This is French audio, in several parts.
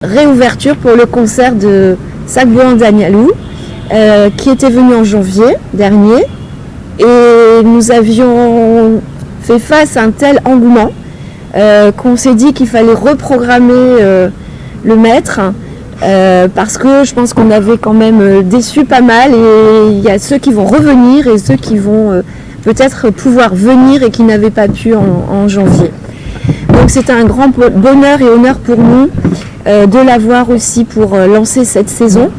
Réouverture pour le concert de Sakbouan Danielou qui était venu en janvier dernier, et nous avions fait face à un tel engouement qu'on s'est dit qu'il fallait reprogrammer le maître parce que je pense qu'on avait quand même déçu pas mal, et il y a ceux qui vont revenir et ceux qui vont peut-être pouvoir venir et qui n'avaient pas pu en janvier. Donc c'est un grand bonheur et honneur pour nous de l'avoir aussi pour lancer cette saison,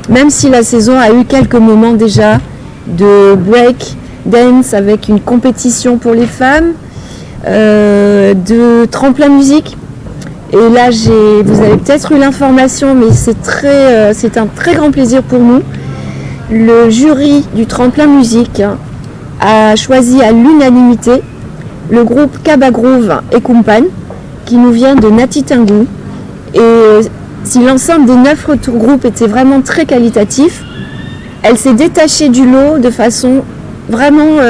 même si la saison a eu quelques moments déjà de break dance avec une compétition pour les femmes, de tremplin musique. Et là, vous avez peut-être eu l'information, mais c'est un très grand plaisir pour nous. Le jury du tremplin musique a choisi à l'unanimité le groupe Kabagroove et Compagne, qui nous vient de Natitingou. Et si l'ensemble des 9 retours-groupes était vraiment très qualitatif, elle s'est détachée du lot de façon vraiment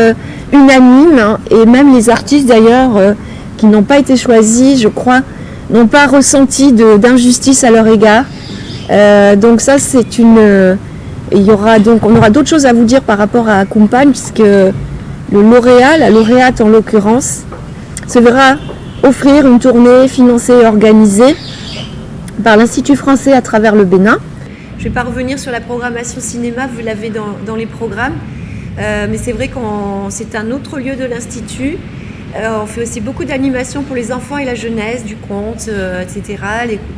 unanime, et même les artistes d'ailleurs qui n'ont pas été choisis, je crois, n'ont pas ressenti d'injustice à leur égard. Donc ça, c'est une... on aura d'autres choses à vous dire par rapport à Compagne, puisque le lauréat, la lauréate en l'occurrence, se verra offrir une tournée financée et organisée par l'Institut français à travers le Bénin. Je ne vais pas revenir sur la programmation cinéma, vous l'avez dans les programmes, mais c'est vrai que c'est un autre lieu de l'Institut. On fait aussi beaucoup d'animations pour les enfants et la jeunesse, du conte, etc.,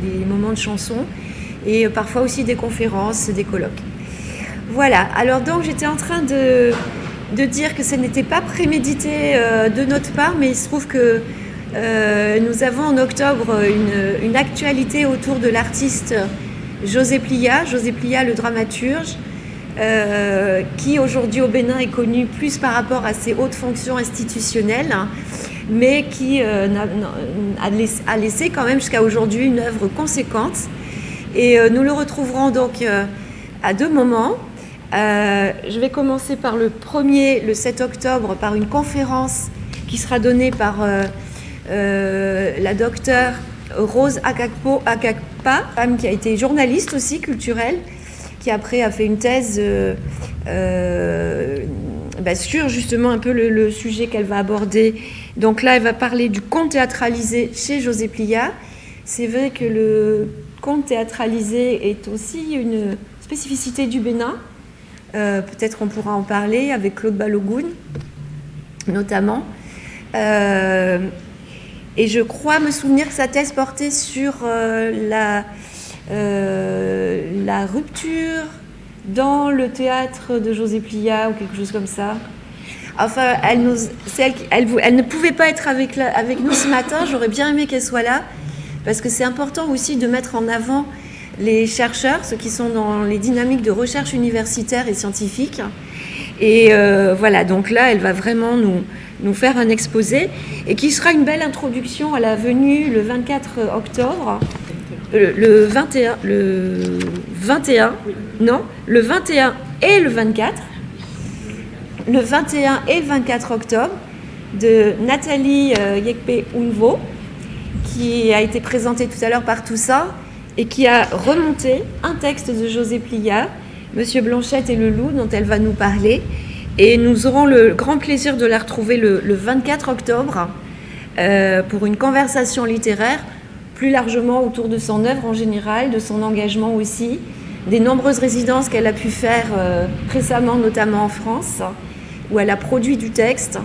des moments de chansons, et parfois aussi des conférences, des colloques. Voilà, alors donc j'étais en train de dire que ce n'était pas prémédité de notre part, mais il se trouve que nous avons en octobre une actualité autour de l'artiste José Plia le dramaturge, qui aujourd'hui au Bénin est connu plus par rapport à ses hautes fonctions institutionnelles, mais qui a laissé quand même jusqu'à aujourd'hui une œuvre conséquente. Et nous le retrouverons donc à 2 moments. Je vais commencer par le 7 octobre, par une conférence qui sera donnée par la docteure Rose Akakpa, femme qui a été journaliste aussi, culturelle, qui après a fait une thèse sur justement un peu le sujet qu'elle va aborder. Donc là, elle va parler du conte théâtralisé chez José Plia. C'est vrai que le conte théâtralisé est aussi une spécificité du Bénin. Peut-être qu'on pourra en parler avec Claude Balogun, notamment. Et je crois me souvenir que sa thèse portait sur la rupture dans le théâtre de José Plia ou quelque chose comme ça. Enfin, elle ne pouvait pas être avec nous ce matin. J'aurais bien aimé qu'elle soit là, parce que c'est important aussi de mettre en avant les chercheurs, ceux qui sont dans les dynamiques de recherche universitaire et scientifique. Et voilà, donc là, elle va vraiment nous faire un exposé, et qui sera une belle introduction à la venue le 24 octobre, le 21 et le 24, le 21 et 24 octobre, de Nathalie Yekpe-Unvo, qui a été présentée tout à l'heure par Toussaint, et qui a remonté un texte de José Plia, Monsieur Blanchette et le loup, dont elle va nous parler. Et nous aurons le grand plaisir de la retrouver le 24 octobre pour une conversation littéraire, plus largement autour de son œuvre en général, de son engagement aussi, des nombreuses résidences qu'elle a pu faire récemment, notamment en France, où elle a produit du texte.